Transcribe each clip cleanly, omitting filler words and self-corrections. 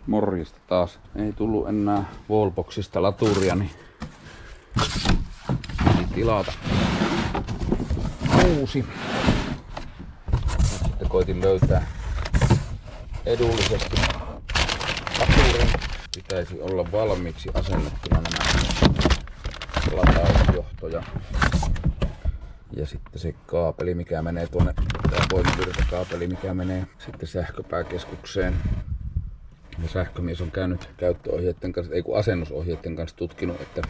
Morjesta taas. Ei tullut enää wallboxista laturia, niin piti tilata uusi. Sitten koitin löytää edullisesti laturin. Pitäisi olla valmiiksi asennettuna nämä latausjohtoja. Ja sitten se kaapeli, mikä menee tuonne, tämä voimavirtakaapeli, mikä menee sitten sähköpääkeskukseen. Ja sähkömies on käynyt käyttöohjeiden kanssa, ei kun asennusohjeiden kanssa tutkinut, että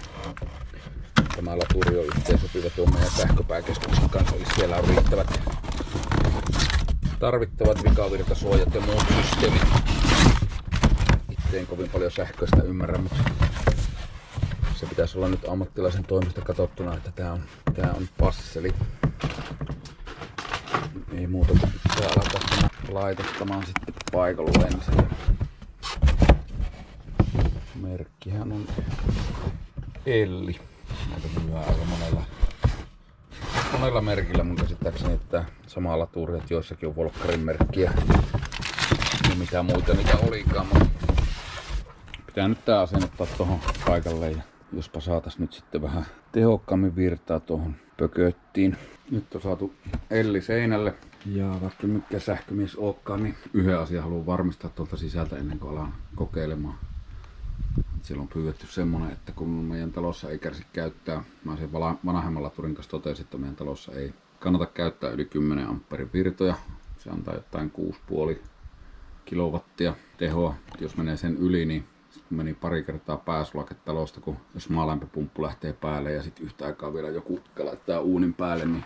tämä laturi on yhteensopiva tuon meidän sähköpääkeskuksen kanssa. Eli siellä on riittävät tarvittavat vikavirtasuojat ja muut systeemit. Itse en kovin paljon sähköistä ymmärrä, mutta se pitäisi olla nyt ammattilaisen toimesta katsottuna, että tää on passeli. Ei muuta kuin pitää alkaa tämä laitettamaan sitten paikallukseen. Merkkihän on Elli. Näitä myydään aika monella merkillä mun käsittääkseni, että sama laturi, että joissakin on Volkkarin merkkiä ja mitä muita niitä olikaan. Mutta pitää nyt tää asennuttaa tuohon paikalle ja jospa saatais nyt sitten vähän tehokkaammin virtaa tuohon pököttiin. Nyt on saatu Elli seinälle. Ja vaikka mikä sähkömies olekaan, niin yhden asian haluan varmistaa tuolta sisältä ennen kuin alan kokeilemaan. Siellä on pyydetty semmonen, että kun meidän talossa ei kärsi käyttää, mä sen vanhemman laturin kanssa totesin, että meidän talossa ei kannata käyttää yli 10 amperin virtoja. Se antaa jotain 6,5 kilowattia tehoa. Jos menee sen yli, niin meni pari kertaa pääsulake talosta, kun jos maalämpöpumppu lähtee päälle ja sitten yhtä aikaa vielä joku laittaa uunin päälle, niin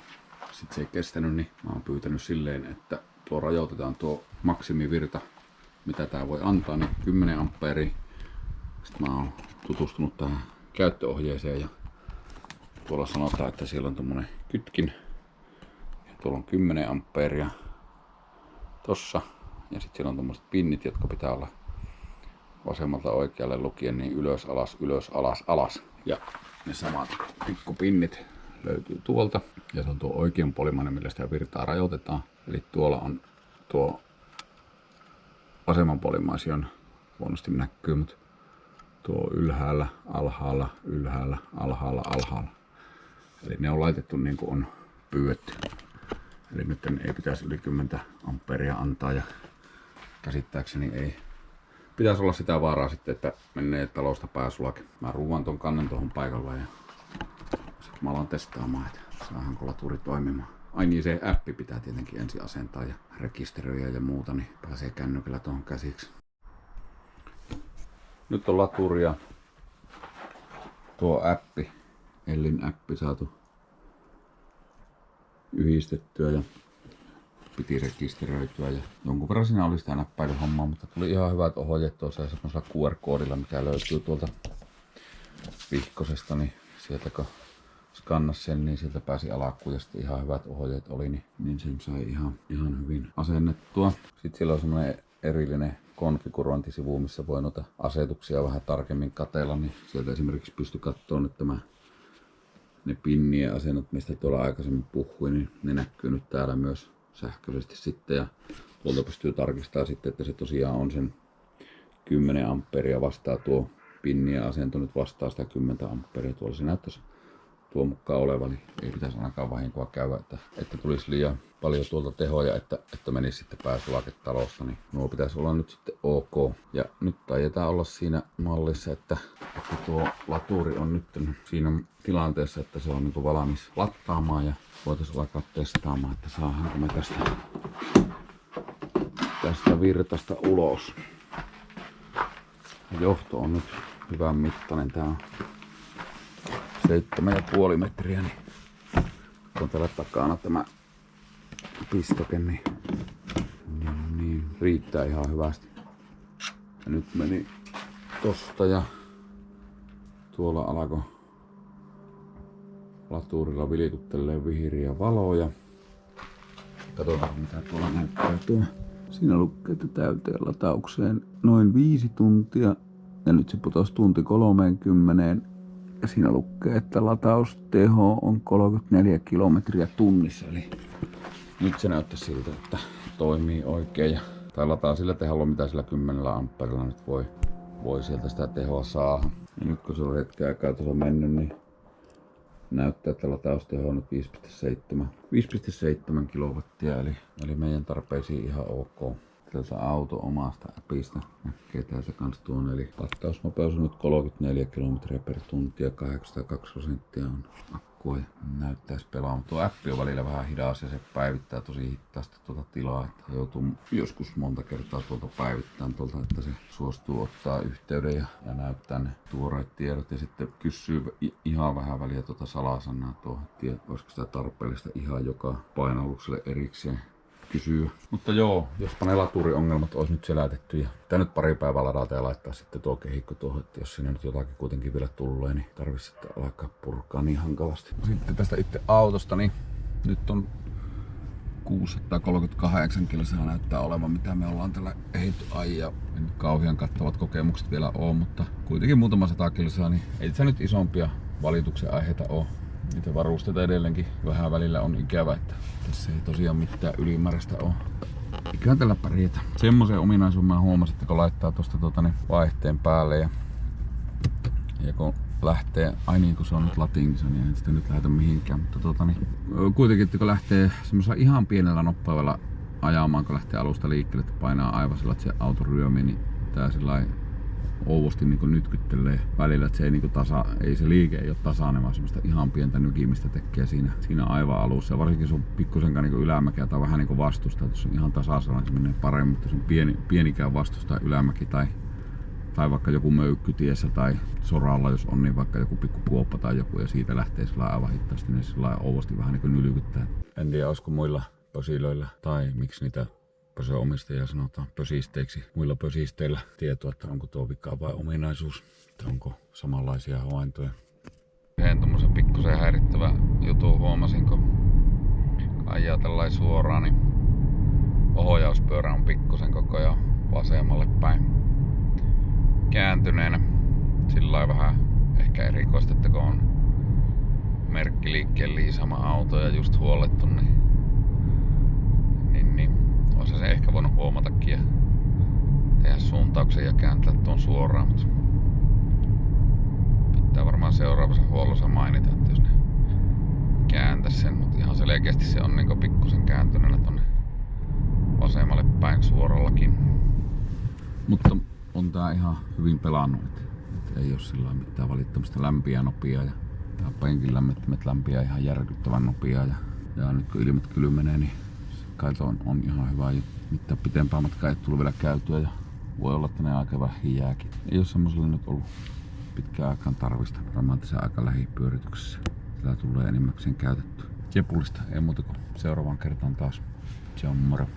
sitten se ei kestänyt, niin mä oon pyytänyt silleen, että tuo rajoitetaan tuo maksimivirta, mitä tää voi antaa, niin 10 amperia. Sitten mä oon tutustunut tähän käyttöohjeeseen ja tuolla sanotaan, että siellä on tommonen kytkin ja tuolla on 10 amperia tossa ja sitten siellä on tommoset pinnit, jotka pitää olla vasemmalta oikealle lukien niin ylös, alas, alas. Ja ne samat pikkupinnit löytyy tuolta. Ja se on tuo oikeanpuolimainen, millä sitä virtaa rajoitetaan. Eli tuolla on tuo vasemmanpuolimaisi on huonosti näkyy, mutta tuo ylhäällä, alhaalla, ylhäällä, alhaalla, alhaalla. Eli ne on laitettu niin kuin on pyydetty. Eli nyt ei pitäisi yli 10 amperia antaa ja käsittääkseni ei. Pitäisi olla sitä vaaraa sitten, että menee talosta pääsulake. Mä ruuvan ton kannen tuohon paikalle ja sitten mä alan testaamaan, että saadaanko laturi toimimaan. Ai niin, se appi pitää tietenkin ensin asentaa ja rekisteröidä ja muuta, niin pääsee kännykällä tuohon käsiksi. Nyt on laturi ja tuo appi, Ellin appi saatu yhdistettyä ja piti rekisteröityä ja jonkun verran siinä oli sitä näppäilyhommaa, mutta tuli ihan hyvät ohjeet tuossa semmoisella QR-koodilla, mikä löytyy tuolta vihkosesta, niin sieltä kun skannasi sen, niin sieltä pääsi alkuun ja sitten ihan hyvät ohjeet oli, niin sen sai ihan hyvin asennettua. Sitten siellä on semmoinen erillinen konfigurointisivu, missä voi noita asetuksia vähän tarkemmin katsella, niin sieltä esimerkiksi pystyi katsoa nyt ne pinnien asennot, mistä tuolla aikaisemmin puhuin, niin ne näkyy nyt täällä myös sähköisesti sitten ja tuolta pystyy tarkistamaan sitten, että se tosiaan on sen 10 amperia vastaa tuo pinnien asento nyt vastaa sitä 10 amperia. Tuolla se näyttäisi tuo mukaan oleva, niin ei pitäisi ainakaan vahinkoa käydä, että tulisi liian paljon tuolta tehoja, että menisi sitten pääsulake talosta, niin nuo pitäisi olla nyt sitten ok. Ja nyt taidetaan olla siinä mallissa, että tuo laturi on nyt siinä tilanteessa, että se on niin valmis lattaamaan ja voitaisiin alkaa testaamaan, että saadaanko me tästä virtasta ulos. Johto on nyt hyvän mittainen, tää on 7,5 metriä, niin on täällä takana tämä pistoke, niin riittää ihan hyvästi. Ja nyt meni tosta ja tuolla alkoi laturilla vilkuttelee vihreä valoja. Katsotaan mitä tuolla näyttää tuo. Siinä lukee, että täyteen lataukseen noin 5 tuntia ja nyt se putosi tunti 30. Ja siinä lukee, että latausteho on 34 kilometriä tunnissa. Eli nyt se näyttää siltä, että toimii oikein. Ja Tai lataa sillä teholla, mitä sillä 10 amperilla nyt voi sieltä sitä tehoa saada. Ja nyt kun se on hetken aikaa tuossa mennyt, niin näyttää, että latausteho on nyt 5,7 kilowattia, eli meidän tarpeisiin ihan ok. Tältä auto omasta appista näkee täältä kans tuon, eli latausnopeus on nyt 34 kilometriä per tunti ja 802% on akkua ja näyttäisi pelaamaan. Tuo appi on välillä vähän hidas ja se päivittää tosi hitaasti tuota tilaa, että joutuu joskus monta kertaa tuolta päivittämään tuolta, että se suostuu ottaa yhteyden ja näyttää ne tuoreet tiedot ja sitten kysyy ihan vähän väliä tuota salasanaa tuohon, että olisiko sitä tarpeellista ihan joka painallukselle erikseen kysyä. Mutta joo, jospa ne laturiongelmat olisi nyt selätetty ja pitää nyt pari päivää ladata ja laittaa sitten tuo kehikko tuohon, että jos sinne nyt jotakin kuitenkin vielä tulee, niin tarvitsisi sitten alkaa purkaa niin hankalasti. Sitten tästä itse autosta, niin nyt on 638 kilsaa näyttää olevan, mitä me ollaan tällä ehditty ajaa. Ei nyt kauhean kattavat kokemukset vielä ole, mutta kuitenkin muutama 100 kilsaa, niin ei tässä nyt isompia valituksen aiheita ole. Niitä varusteita edelleenkin vähän välillä on ikävä, että tässä ei tosiaan mitään ylimääräistä ole. Eiköhän tällä pärjätä. Semmoisen ominaisuuden mä huomasin, että kun laittaa tosta vaihteen päälle ja kun lähtee, ai niin kun se on nyt latingissa, niin ei sitä nyt lähdetä mihinkään, mutta kuitenkin, että kun lähtee semmoisella ihan pienellä noppeudella ajamaan, kun lähtee alusta liikkeelle, että painaa aivan sillä, että se auto ryömii, niin tää sellainen ouvosti niin nytkyttelee välillä, että se ei, niin ei se liike ei ole tasainen, vaan semmoista ihan pientä nykimistä tekee siinä aivan alussa. Ja varsinkin sun pikkusenkaan niin ylämäkeä tai vähän niin vastustaa, että se on ihan tasaisella, niin se menee paremmin, mutta se on pienikään vastustaa ylämäki tai vaikka joku möykkytiessä tai soralla, jos on, niin vaikka joku pikku kuoppa tai joku ja siitä lähtee sillä aivan hitaasti, niin sillä ouvosti vähän niin nylkyttää. En tiedä, olisiko muilla pösilöillä tai miksi niitä pösöomistajia sanotaan pösisteiksi. Muilla pösisteillä tietoa, että onko tuo vika vai ominaisuus, että onko samanlaisia havaintoja. Yhden tommosen pikkusen häirittävä jutun huomasin, kun ajaa tällainen suoraan, niin ohjauspyörä on pikkusen koko ajan vasemmalle päin kääntyneenä. Sillä vähän ehkä erikoista, että kun on merkkiliikkeen liisama auto ja just huollettu, niin olisi se ehkä voinut huomatakin ja tehdä suuntauksen ja kääntää tuon suoraan, mutta pitää varmaan seuraavassa huollossa mainita, että jos ne kääntäisi sen, mutta ihan selkeästi se on niin pikkusen kääntyneenä tonne vasemmalle päin suorallakin. Mutta on tää ihan hyvin pelannut, että ei oo sillä mitään valittamista lämpiä nopea ja penkin lämmittimet lämpiä ihan järkyttävän nopea ja nyt kun ilmat kylmenee, niin kaito on ihan hyvä ja mitään pitempää matkaa ei tullut vielä käytyä ja voi olla, että ne aika vähän jääkin. Ei ole semmoselle nyt ollut pitkään aikaan tarvista, varmaan tässä aika lähipyörityksessä. Tää tulee enimmäkseen käytetty. Jepulista ei muuta kuin seuraavaan kertaan taas. Se on moro.